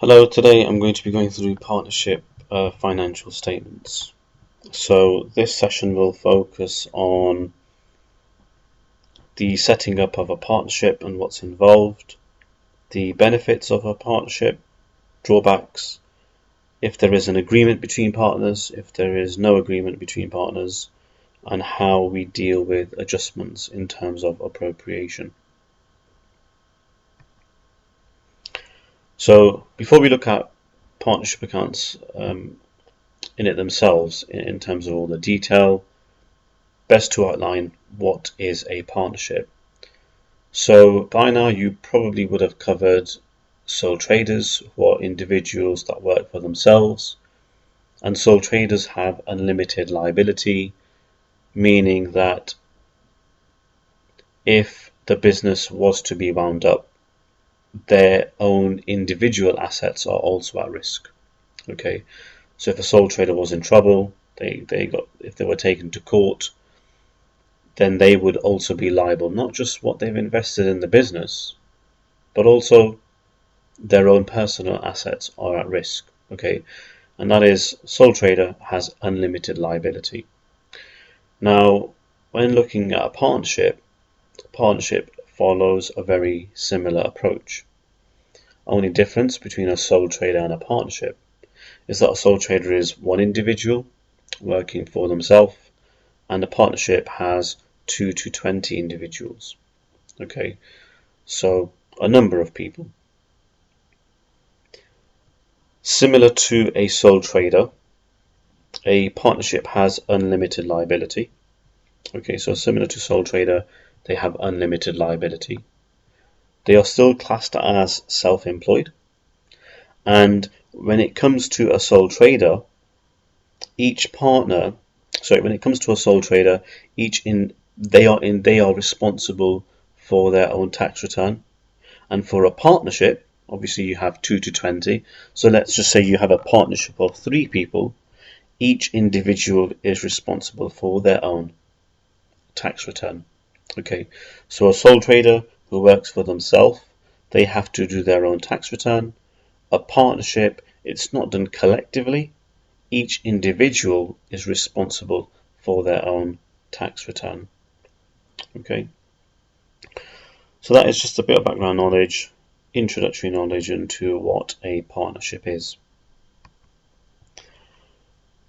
Hello, today I'm going to be going through partnership financial statements. So this session will focus on the setting up of a partnership and what's involved, the benefits of a partnership, drawbacks, if there is an agreement between partners, if there is no agreement between partners, and how we deal with adjustments in terms of appropriation. So before we look at partnership accounts in it themselves, in terms of all the detail, best to outline what is a partnership. So by now you probably would have covered sole traders, who are individuals that work for themselves, and sole traders have unlimited liability, meaning that if the business was to be wound up, their own individual assets are also at risk. Okay, so if a sole trader was in trouble, if they were taken to court, then they would also be liable, not just what they've invested in the business, but also their own personal assets are at risk. Okay, and that is sole trader has unlimited liability. Now, when looking at a partnership follows a very similar approach. Only difference between a sole trader and a partnership is that a sole trader is one individual working for themselves, and a partnership has 2 to 20 individuals. Okay, so a number of people. Similar to a sole trader, a partnership has unlimited liability. Okay, so similar to sole trader, they have unlimited liability. They are still classed as self-employed, and when it comes to a sole trader, they are responsible for their own tax return. And for a partnership, obviously you have 2 to 20, so let's just say you have a partnership of 3 people. Each individual is responsible for their own tax return. Okay, so a sole trader who works for themselves, they have to do their own tax return. A partnership, it's not done collectively. Each individual is responsible for their own tax return. Okay, so that is just a bit of background knowledge, introductory knowledge into what a partnership is.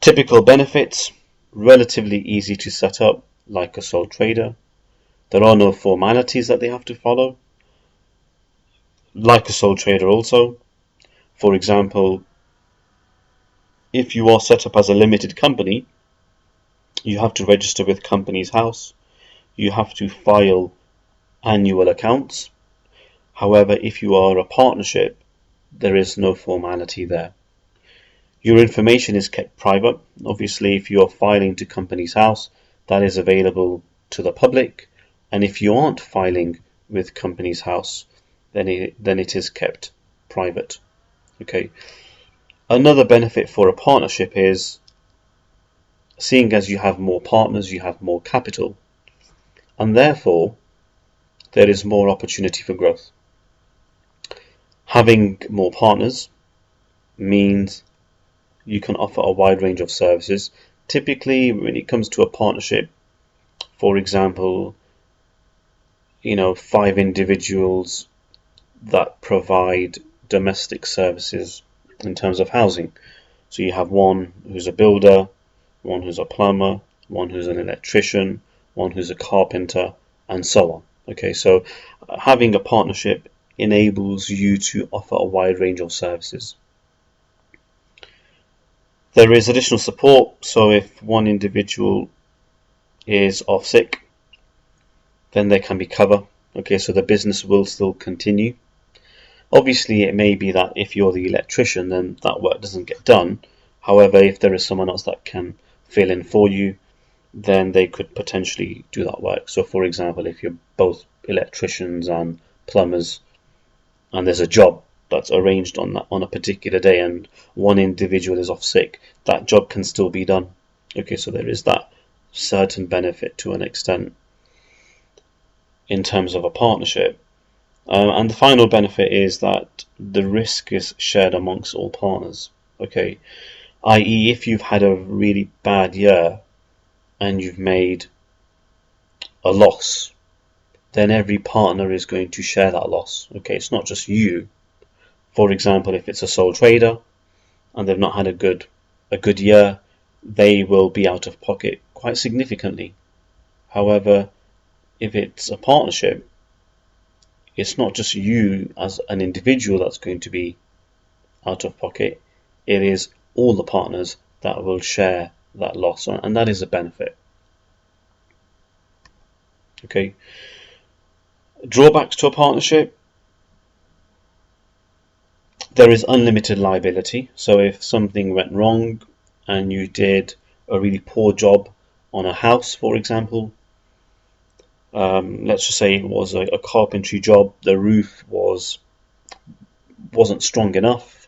Typical benefits: relatively easy to set up, like a sole trader. There are no formalities that they have to follow, like a sole trader also. For example, if you are set up as a limited company, you have to register with Companies House. You have to file annual accounts. However, if you are a partnership, there is no formality there. Your information is kept private. Obviously, if you are filing to Companies House, that is available to the public, and if you aren't filing with Companies House, then it is kept private. Okay. Another benefit for a partnership is, seeing as you have more partners, you have more capital, and therefore there is more opportunity for growth. Having more partners means you can offer a wide range of services. Typically, when it comes to a partnership, for example, 5 individuals that provide domestic services in terms of housing. So you have one who's a builder, one who's a plumber, one who's an electrician, one who's a carpenter, and so on. Okay, so having a partnership enables you to offer a wide range of services. There is additional support, so if one individual is off sick, then there can be cover. Okay, so the business will still continue. Obviously, it may be that if you're the electrician, then that work doesn't get done. However, if there is someone else that can fill in for you, then they could potentially do that work. So for example, if you're both electricians and plumbers, and there's a job that's arranged on a particular day, and one individual is off sick, that job can still be done. Okay, so there is that certain benefit to an extent in terms of a partnership. And the final benefit is that the risk is shared amongst all partners. Okay, i.e., if you've had a really bad year and you've made a loss, then every partner is going to share that loss. Okay, it's not just you. For example, if it's a sole trader and they've not had a good year, they will be out of pocket quite significantly. However, if it's a partnership, it's not just you as an individual that's going to be out of pocket. It is all the partners that will share that loss, and that is a benefit. Okay. Drawbacks to a partnership: there is unlimited liability. So if something went wrong and you did a really poor job on a house, for example, let's just say it was a carpentry job, the roof wasn't strong enough,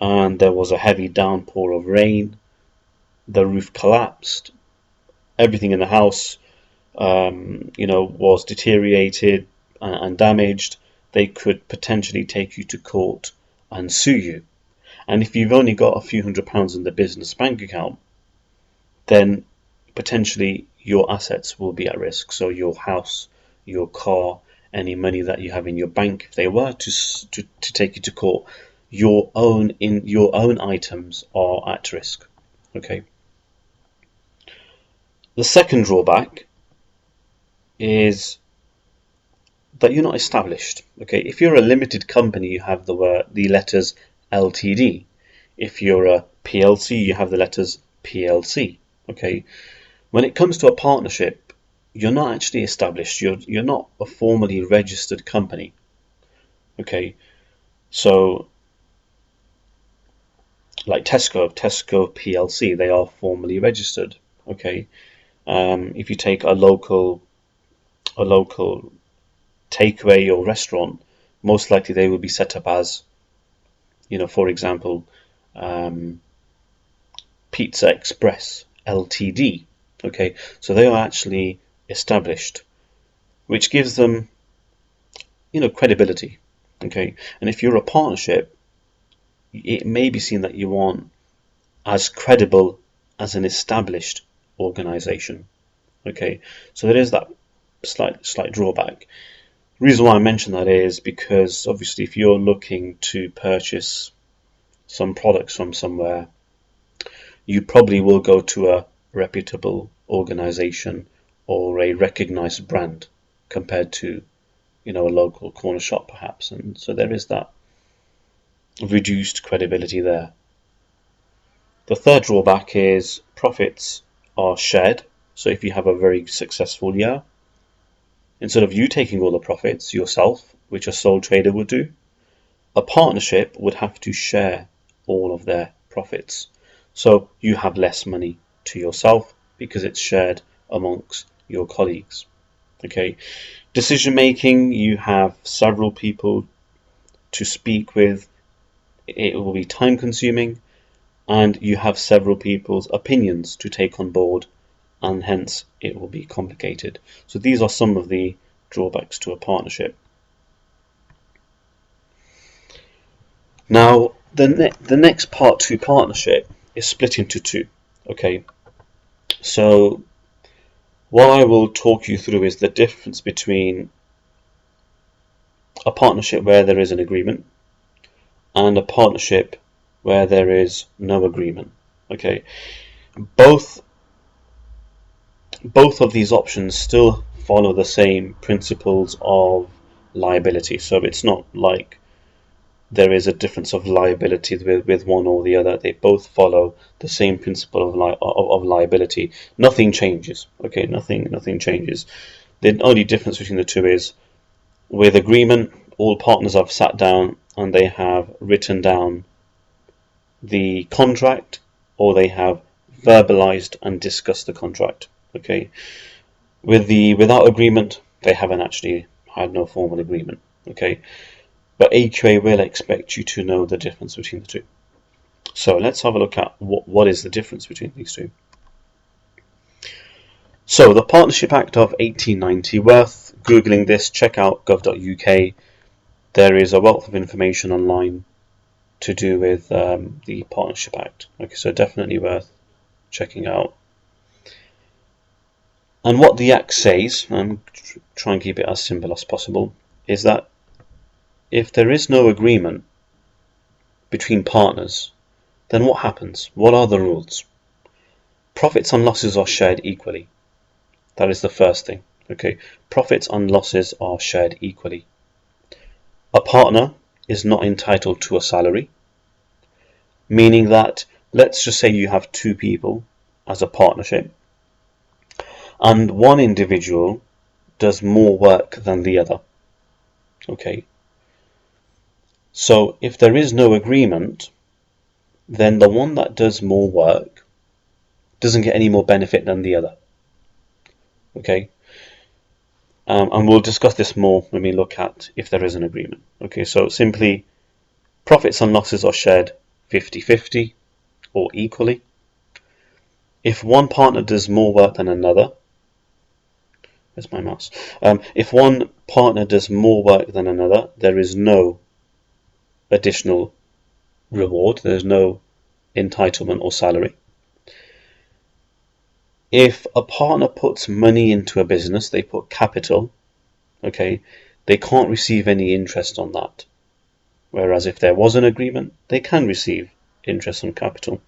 and there was a heavy downpour of rain, the roof collapsed, everything in the house was deteriorated and damaged, they could potentially take you to court and sue you. And if you've only got a few £100s in the business bank account, then potentially your assets will be at risk. So your house, your car, any money that you have in your bank, if they were to take you to court, your own items are at risk. Okay. The second drawback is that you're not established. Okay, if you're a limited company, you have the letters LTD. If you're a PLC, you have the letters PLC. Okay, when it comes to a partnership, you're not actually established. You're not a formally registered company. Okay, so like Tesco PLC, they are formally registered. Okay, if you take a local takeaway or restaurant, most likely they will be set up as, for example, Pizza Express Ltd. Okay, so they are actually established, which gives them, credibility. Okay, and if you're a partnership, it may be seen that you aren't as credible as an established organization. Okay, so there is that slight drawback. The reason why I mention that is because obviously if you're looking to purchase some products from somewhere, you probably will go to a reputable organization or a recognized brand compared to, a local corner shop perhaps. And so there is that reduced credibility there. The third drawback is profits are shared. So if you have a very successful year, instead of you taking all the profits yourself, which a sole trader would do, a partnership would have to share all of their profits. So you have less money to yourself because it's shared amongst your colleagues. Okay, decision making, you have several people to speak with. It will be time consuming, and you have several people's opinions to take on board, and hence it will be complicated. So these are some of the drawbacks to a partnership. Now, the next part to partnership is split into two. Okay, so what I will talk you through is the difference between a partnership where there is an agreement and a partnership where there is no agreement. Okay, both of these options still follow the same principles of liability. So it's not like there is a difference of liability with one or the other. They both follow the same principle of liability. Nothing changes. Okay, nothing changes. The only difference between the two is, with agreement, all partners have sat down and they have written down the contract, or they have verbalized and discussed the contract. Okay, without agreement, they haven't actually had no formal agreement. Okay, but AQA will expect you to know the difference between the two. So let's have a look at what is the difference between these two. So the Partnership Act of 1890, worth Googling this, check out gov.uk. There is a wealth of information online to do with the Partnership Act. Okay, so definitely worth checking out. And what the Act says, and try and keep it as simple as possible, is that if there is no agreement between partners, then what happens? What are the rules? Profits and losses are shared equally. That is the first thing. Okay, profits and losses are shared equally. A partner is not entitled to a salary, meaning that, let's just say you have two people as a partnership, and one individual does more work than the other. Okay, so if there is no agreement, then the one that does more work doesn't get any more benefit than the other. Okay, and we'll discuss this more when we look at if there is an agreement. Okay, so simply profits and losses are shared 50-50 or equally. If one partner does more work than another, where's my mouse? If one partner does more work than another, there is no additional reward, there's no entitlement or salary. If a partner puts money into a business, they put capital, okay, they can't receive any interest on that. Whereas if there was an agreement, they can receive interest on capital.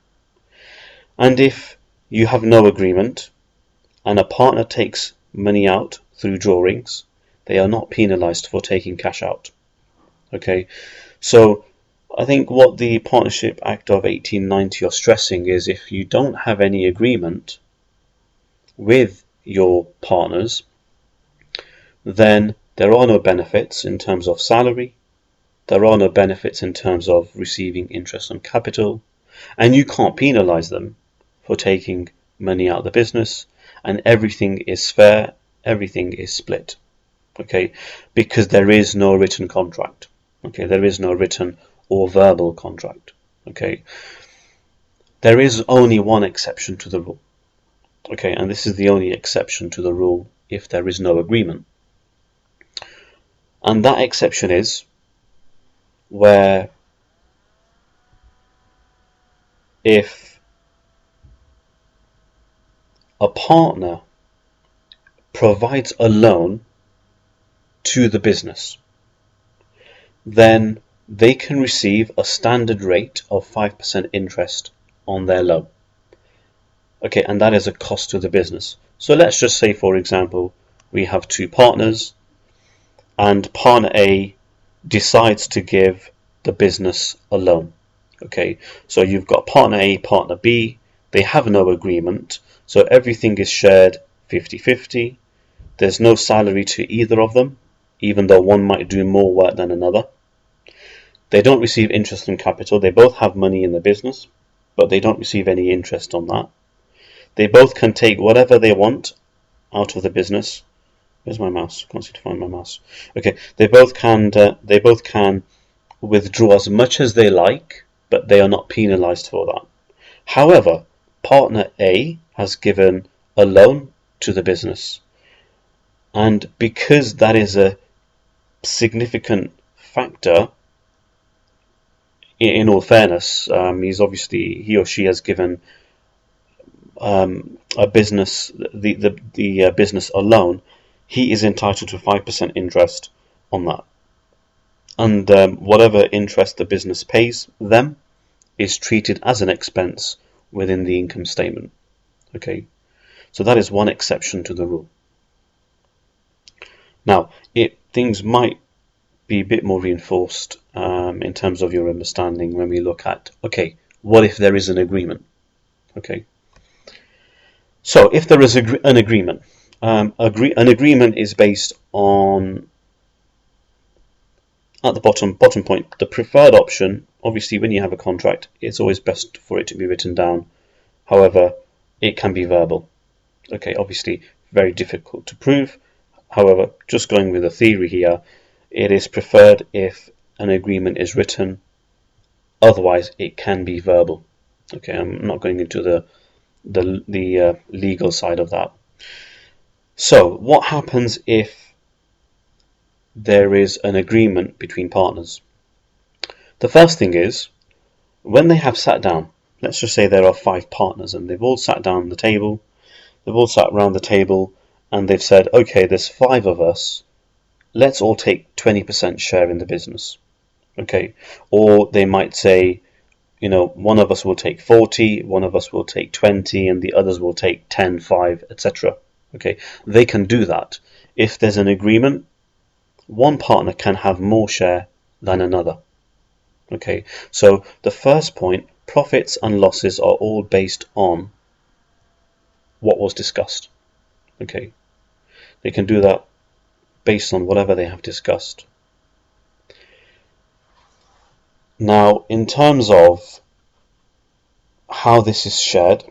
And if you have no agreement and a partner takes money out through drawings, they are not penalized for taking cash out. Okay, so I think what the Partnership Act of 1890 are stressing is if you don't have any agreement with your partners, then there are no benefits in terms of salary, there are no benefits in terms of receiving interest on capital, and you can't penalize them for taking money out of the business, and everything is fair, everything is split. Okay, because there is no written contract. Okay, there is no written or verbal contract. Okay, there is only one exception to the rule. Okay, and this is the only exception to the rule if there is no agreement. And that exception is where if a partner provides a loan to the business, then they can receive a standard rate of 5% interest on their loan. Okay, and that is a cost to the business. So let's just say, for example, we have two partners, and partner A decides to give the business a loan. Okay, so you've got partner A, partner B, they have no agreement, so everything is shared 50-50. There's no salary to either of them, even though one might do more work than another. They don't receive interest on capital. They both have money in the business, but they don't receive any interest on that. They both can take whatever they want out of the business. Where's my mouse? Can't seem to find my mouse. Okay, they both can withdraw as much as they like, but they are not penalized for that. However, partner A has given a loan to the business, and because that is a significant factor, in all fairness, he or she has given a business the business a loan. He is entitled to 5% interest on that, and whatever interest the business pays them is treated as an expense within the income statement. Okay, so that is one exception to the rule. Now, things might be a bit more reinforced in terms of your understanding when we look at, okay, what if there is an agreement? Okay, so if there is an agreement, an agreement is based on, at the bottom point, the preferred option. Obviously, when you have a contract, it's always best for it to be written down. However, it can be verbal. Okay, obviously very difficult to prove. However, just going with the theory here, it is preferred if an agreement is written. Otherwise, it can be verbal. Okay, I'm not going into the legal side of that. So what happens if there is an agreement between partners? The first thing is, when they have sat down, let's just say there are 5 partners and they've all sat down on the table, they've all sat around the table and they've said, okay, there's 5 of us, let's all take 20% share in the business. Okay, or they might say, one of us will take 40, one of us will take 20, and the others will take 10, 5, etc. Okay, they can do that. If there's an agreement, one partner can have more share than another. Okay, so the first point, profits and losses are all based on what was discussed. Okay, they can do that based on whatever they have discussed. Now, in terms of how this is shared,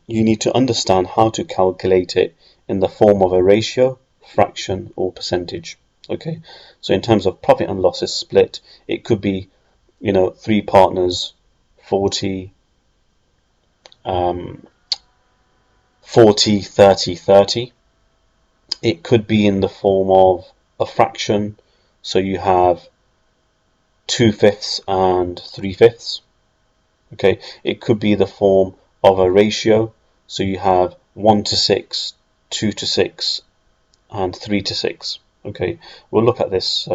you need to understand how to calculate it in the form of a ratio, fraction, or percentage. Okay, so in terms of profit and losses split, it could be 3 partners, 40, 40, 30, 30. It could be in the form of a fraction, so you have 2/5 and 3/5. Okay, it could be the form of a ratio, so you have 1:6, 2:6, and 3:6. Okay, we'll look at this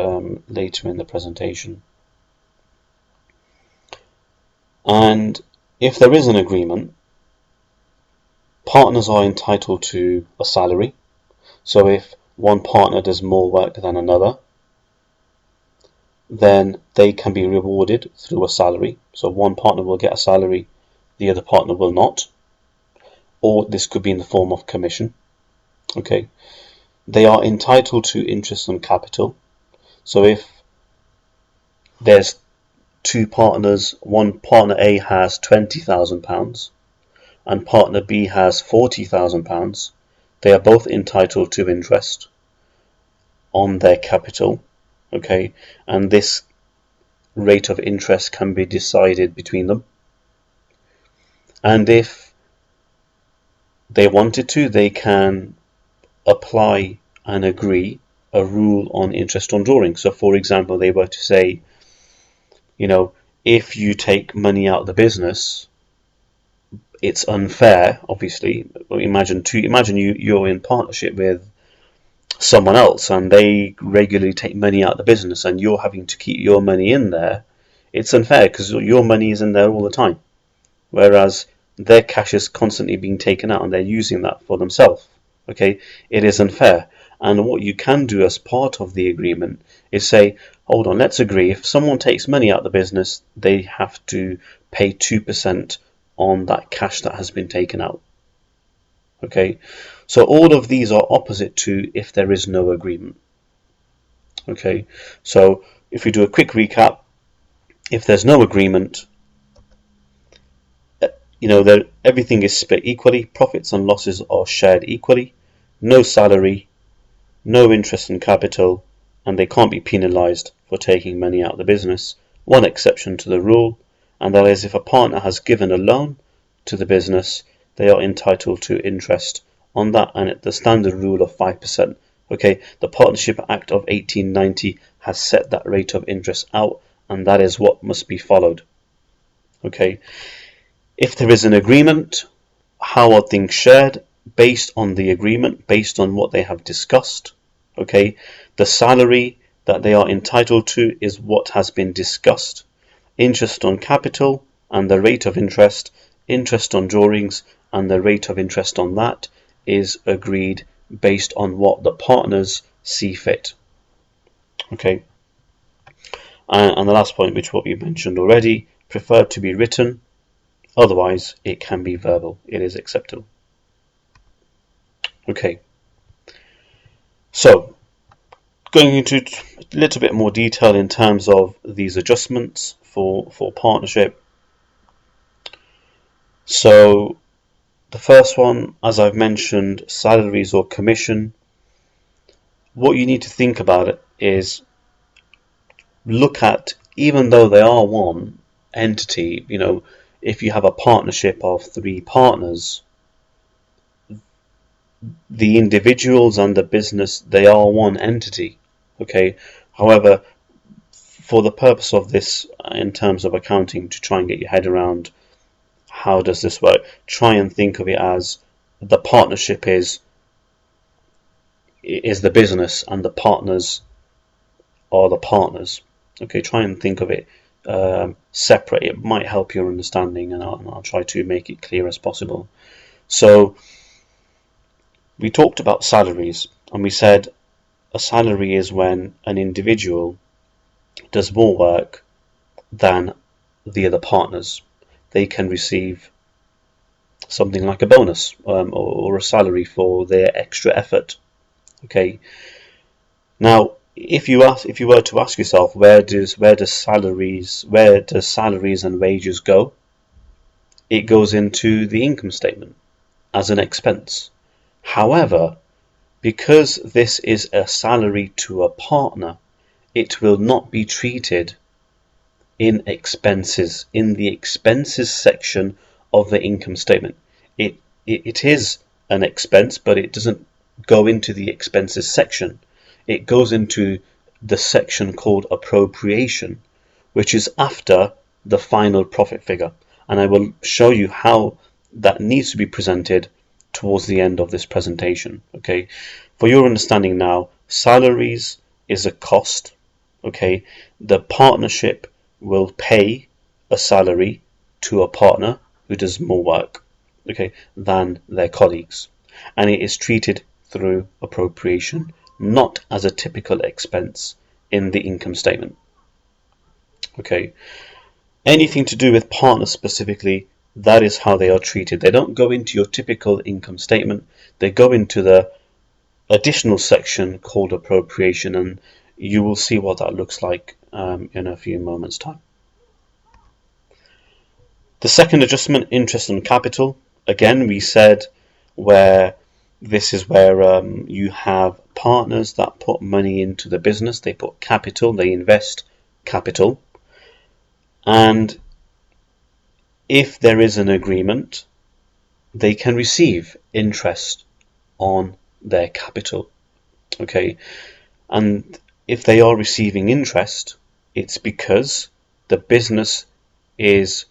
later in the presentation. And if there is an agreement, partners are entitled to a salary. So if one partner does more work than another, then they can be rewarded through a salary. So one partner will get a salary, the other partner will not. Or this could be in the form of commission. Okay, they are entitled to interest on capital. So if there's 2 partners, one partner A has £20,000 and partner B has £40,000, they are both entitled to interest on their capital. Okay, and this rate of interest can be decided between them. And if they wanted to, they can apply and agree a rule on interest on drawing. So for example, they were to say, if you take money out of the business, it's unfair, obviously. Imagine you're in partnership with someone else and they regularly take money out of the business and you're having to keep your money in there. It's unfair because your money is in there all the time, whereas their cash is constantly being taken out and they're using that for themselves. Okay, it is unfair. And what you can do as part of the agreement is say, hold on, let's agree, if someone takes money out of the business, they have to pay 2% on that cash that has been taken out. Okay, so all of these are opposite to if there is no agreement. Okay, so if we do a quick recap, if there's no agreement, everything is split equally, profits and losses are shared equally, no salary, no interest in capital, and they can't be penalised for taking money out of the business. One exception to the rule, and that is if a partner has given a loan to the business, they are entitled to interest on that, and at the standard rule of 5%. Okay, the Partnership Act of 1890 has set that rate of interest out, and that is what must be followed. Okay, if there is an agreement, how are things shared? Based on the agreement, based on what they have discussed. Okay, the salary that they are entitled to is what has been discussed. Interest on capital and the rate of interest, interest on drawings and the rate of interest on that is agreed based on what the partners see fit. Okay, and the last point, which what we mentioned already, preferred to be written, otherwise it can be verbal, it is acceptable. Okay, so going into a little bit more detail in terms of these adjustments for partnership. So the first one, as I've mentioned, salaries or commission. What you need to think about it is look at, even though they are one entity, if you have a partnership of 3 partners, the individuals and the business, they are one entity. Okay. However, for the purpose of this, in terms of accounting, to try and get your head around how does this work, try and think of it as the partnership is the business and the partners are the partners. Okay, try and think of it separate. It might help your understanding, and I'll try to make it clear as possible. So we talked about salaries, and we said a salary is when an individual does more work than the other partners. They can receive something like a bonus or a salary for their extra effort. Okay. Now, if you were to ask yourself, where does salaries and wages go? It goes into the income statement as an expense. However, because this is a salary to a partner, it will not be treated in expenses, in the expenses section of the income statement. It is an expense, but it doesn't go into the expenses section. It goes into the section called appropriation, which is after the final profit figure. And I will show you how that needs to be presented towards the end of this presentation. Okay, for your understanding now, salaries is a cost. Okay, the partnership will pay a salary to a partner who does more work, okay, than their colleagues, and it is treated through appropriation, not as a typical expense in the income statement. Okay, anything to do with partners specifically, that is how they are treated. They don't go into your typical income statement, they go into the additional section called appropriation, and you will see what that looks like in a few moments' time. The second adjustment, interest on capital. Again, we said where this is where you have partners that put money into the business. They put capital, they invest capital. And if there is an agreement, they can receive interest on their capital. Okay, and if they are receiving interest, it's because the business is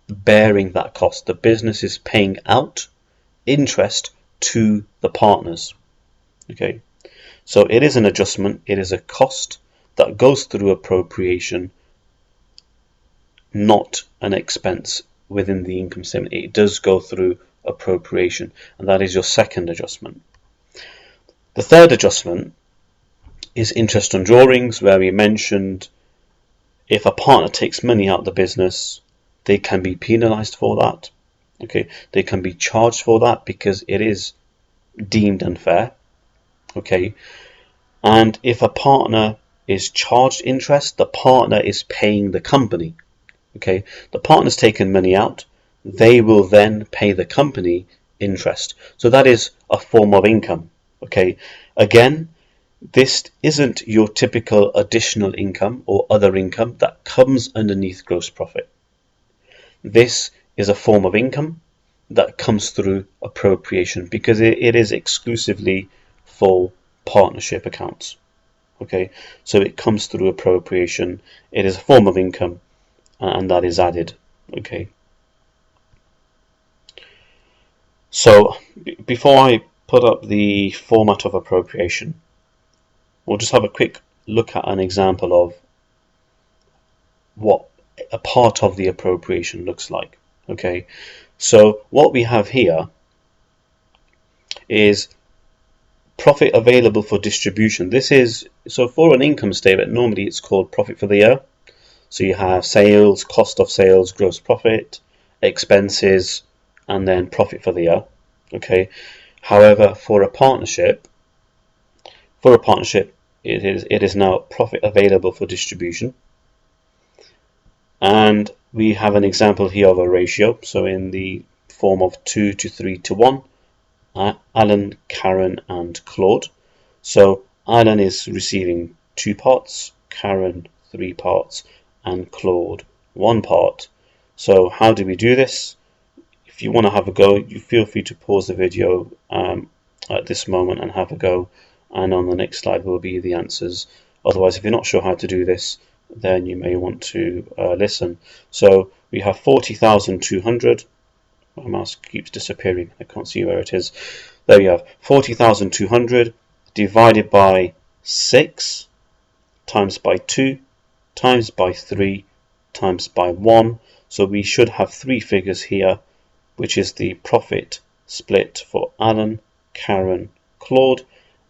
bearing that cost. The business is paying out interest to the partners. Okay, so it is an adjustment, it is a cost that goes through appropriation, not an expense within the income statement. It does go through appropriation, and that is your second adjustment. The third adjustment is interest on drawings, where we mentioned if a partner takes money out of the business, they can be penalized for that. Okay, they can be charged for that because it is deemed unfair. Okay, and if a partner is charged interest, the partner is paying the company. Okay, the partner's taken money out, they will then pay the company interest. So that is a form of income. Okay, again, this isn't your typical additional income or other income that comes underneath gross profit. This is a form of income that comes through appropriation because it is exclusively for partnership accounts. Okay, so it comes through appropriation. It is a form of income, and that is added. Okay, so before I put up the format of appropriation, we'll just have a quick look at an example of what a part of the appropriation looks like. Okay, so what we have here is profit available for distribution. This is, so for an income statement, normally it's called profit for the year. So you have sales, cost of sales, gross profit, expenses, and then profit for the year. Okay, however, for a partnership, it is now profit available for distribution. And we have an example here of a ratio, so in the form of 2 to 3 to 1, Alan, Karen and Claude. So Alan is receiving 2 parts, Karen 3 parts, and Claude 1 part. So how do we do this? If you want to have a go, you feel free to pause the video at this moment and have a go, and on the next slide will be the answers. Otherwise, if you're not sure how to do this, then you may want to listen. So we have 40,200. My mouse keeps disappearing. I can't see where it is. There we have 40,200 divided by 6 times by 2 times by 3 times by 1. So we should have 3 figures here, which is the profit split for Alan, Karen, Claude,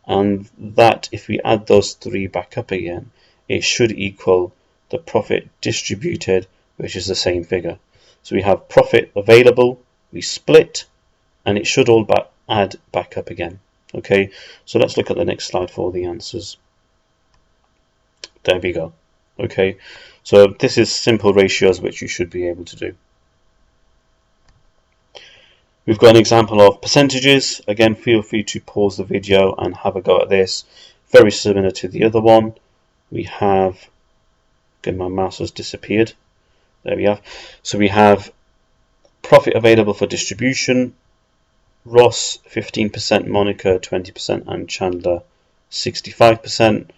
and that, if we add those 3 back up again, it should equal the profit distributed, which is the same figure. So we have profit available, we split, and it should all add back up again. Okay, so let's look at the next slide for the answers. There we go. Okay, so this is simple ratios which you should be able to do. We've got an example of percentages. Again, feel free to pause the video and have a go at this. Very similar to the other one. We have, again, my mouse has disappeared. There we have. So we have profit available for distribution. Ross 15%, Monica 20%, and Chandler 65%.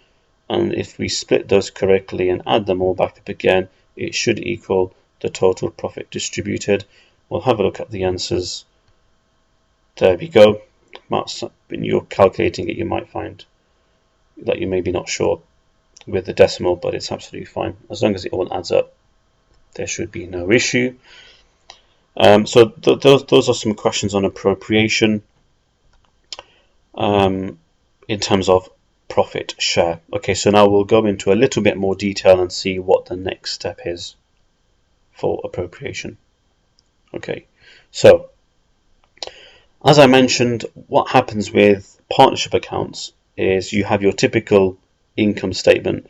And if we split those correctly and add them all back up again, it should equal the total profit distributed. We'll have a look at the answers. There we go. When you're calculating it, you might find that you may be not sure with the decimal, but it's absolutely fine. As long as it all adds up, there should be no issue. So those are some questions on appropriation in terms of profit share. Okay, so now we'll go into a little bit more detail and see what the next step is for appropriation. Okay, so as I mentioned, what happens with partnership accounts is you have your typical income statement: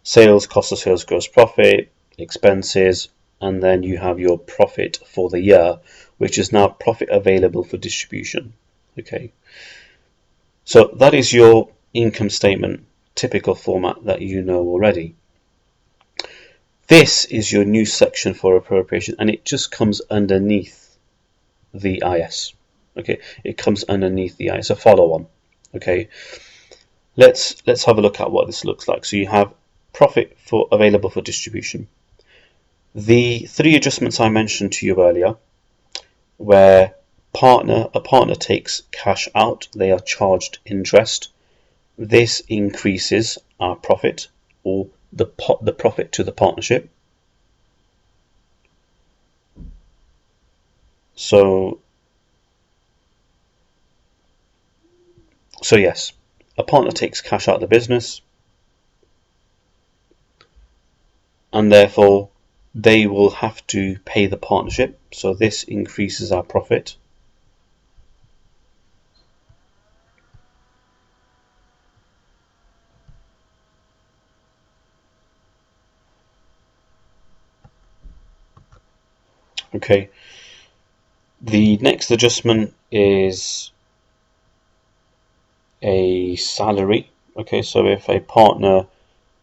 sales, cost of sales, gross profit, expenses, and then you have your profit for the year, which is now profit available for distribution. Okay, so that is your income statement typical format that you know already. This is your new section for appropriation, and it just comes underneath the IS. Okay, it comes underneath the IS, a follow-on. Okay, let's have a look at what this looks like. So you have profit available for distribution. The 3 adjustments I mentioned to you earlier, where a partner takes cash out, they are charged interest. This increases our profit, or the profit to the partnership. So yes, a partner takes cash out of the business, and therefore they will have to pay the partnership. So this increases our profit. Okay, the next adjustment is a salary. Okay, so if a partner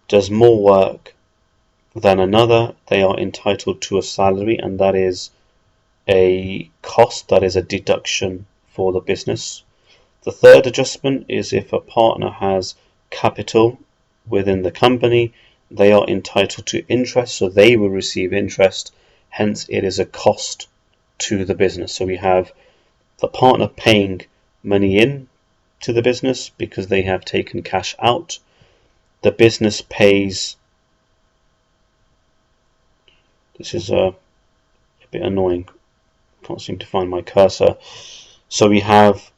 does more work than another, they are entitled to a salary, and that is a cost, that is a deduction for the business. The third adjustment is if a partner has capital within the company, they are entitled to interest, so they will receive interest, hence it is a cost to the business. So we have the partner paying money in to the business because they have taken cash out. The business pays, this is a bit annoying, can't seem to find my cursor. So we have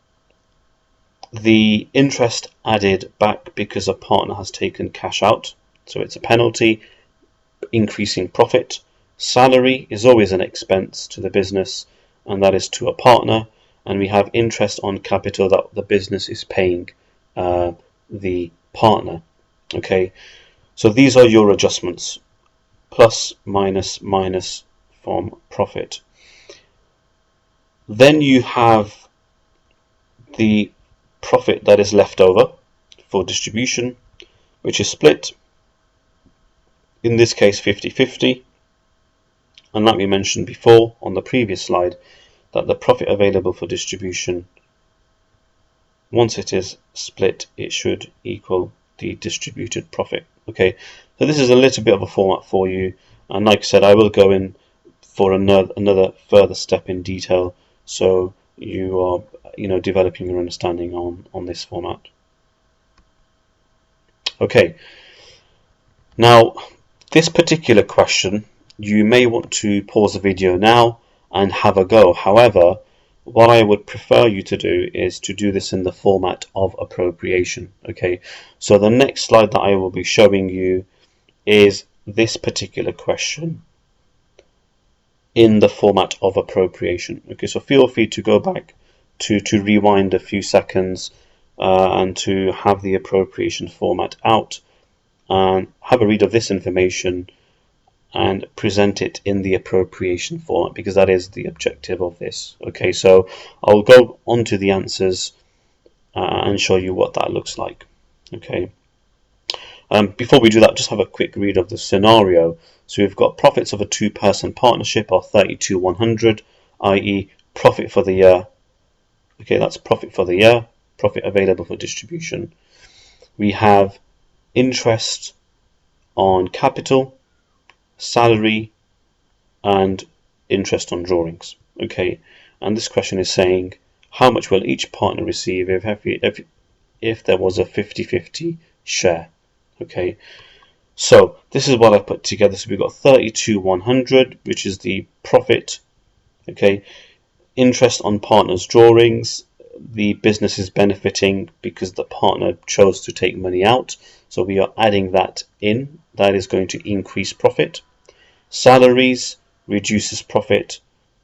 the interest added back because a partner has taken cash out, so it's a penalty, increasing profit. Salary is always an expense to the business, and that is to a partner, and we have interest on capital that the business is paying the partner. Okay, so these are your adjustments: plus, minus, minus from profit. Then you have the profit that is left over for distribution, which is split, in this case 50-50. And like we mentioned before on the previous slide, that the profit available for distribution Once it is split, it should equal the distributed profit. Okay, so this is a little bit of a format for you, and like I said, I will go in for another further step in detail, so you are developing your understanding on this format. Okay, now this particular question, you may want to pause the video now and have a go. However, what I would prefer you to do is to do this in the format of appropriation. Okay, so the next slide that I will be showing you is this particular question in the format of appropriation. Okay, so feel free to go back to rewind a few seconds and to have the appropriation format out and have a read of this information and present it in the appropriation format, because that is the objective of this. Okay, so I'll go on to the answers and show you what that looks like. Okay, before we do that, just have a quick read of the scenario. So we've got profits of a two-person partnership are 32,100, i.e. profit for the year. Okay, that's profit for the year, profit available for distribution. We have interest on capital, salary, and interest on drawings. Okay, and this question is saying how much will each partner receive if there was a 50-50 share. Okay, so this is what I've put together. So we've got 32,100, which is the profit. Okay, interest on partners' drawings. The business is benefiting because the partner chose to take money out, so we are adding that in. That is going to increase profit. Salaries reduces profit,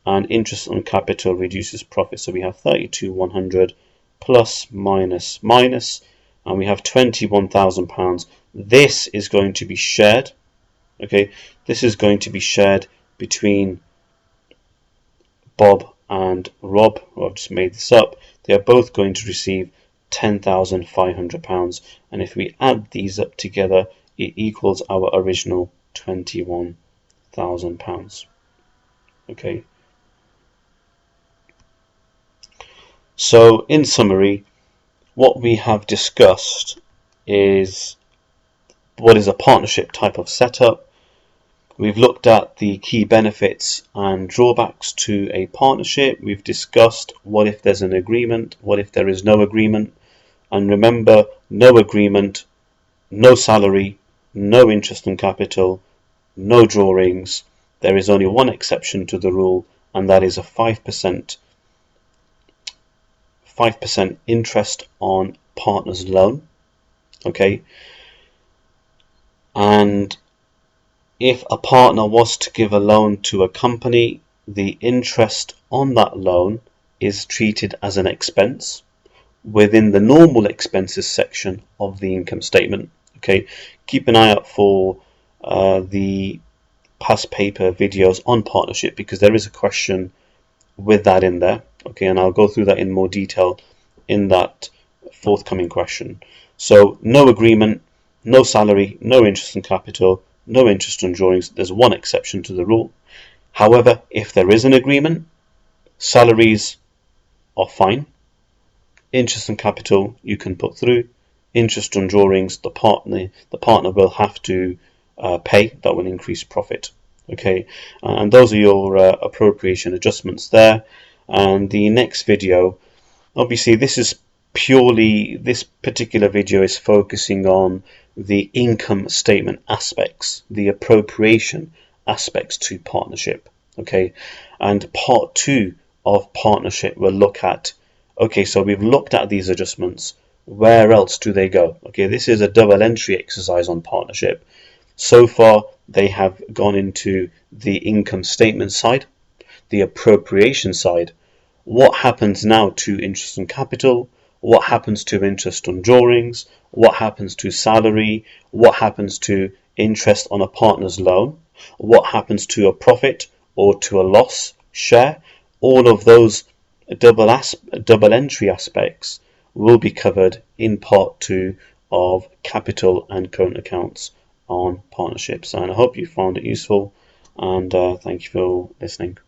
and interest on capital reduces profit. So we have 32,100 plus minus minus, and we have £21,000. This is going to be shared. Okay, this is going to be shared between Bob and Rob. I've just made this up. They are both going to receive £10,500, and if we add these up together, it equals our original £21,000. Okay. So in summary, what we have discussed is what is a partnership type of setup. We've looked at the key benefits and drawbacks to a partnership. We've discussed what if there's an agreement, what if there is no agreement. And remember, no agreement, no salary, no interest on capital, no drawings. There is only one exception to the rule, and that is a 5% interest on partner's loan. Okay, and if a partner was to give a loan to a company, the interest on that loan is treated as an expense within the normal expenses section of the income statement. Okay, keep an eye out for the past paper videos on partnership, because there is a question with that in there. Okay, and I'll go through that in more detail in that forthcoming question. So no agreement, no salary, no interest on capital, no interest on drawings. There's one exception to the rule. However, if there is an agreement, salaries are fine. Interest on capital you can put through. Interest on drawings, the partner will have to pay. That will increase profit. Okay, and those are your appropriation adjustments there. And the next video, obviously this particular video is focusing on the income statement aspects, the appropriation aspects to partnership. Okay, and part 2 of partnership will look at, okay, so we've looked at these adjustments, where else do they go? Okay, this is a double entry exercise on partnership. So far they have gone into the income statement side, the appropriation side. What happens now to interest on capital? What happens to interest on drawings? What happens to salary? What happens to interest on a partner's loan? What happens to a profit or to a loss share? All of those double entry aspects will be covered in part 2 of capital and current accounts on partnerships. And I hope you found it useful, and thank you for listening.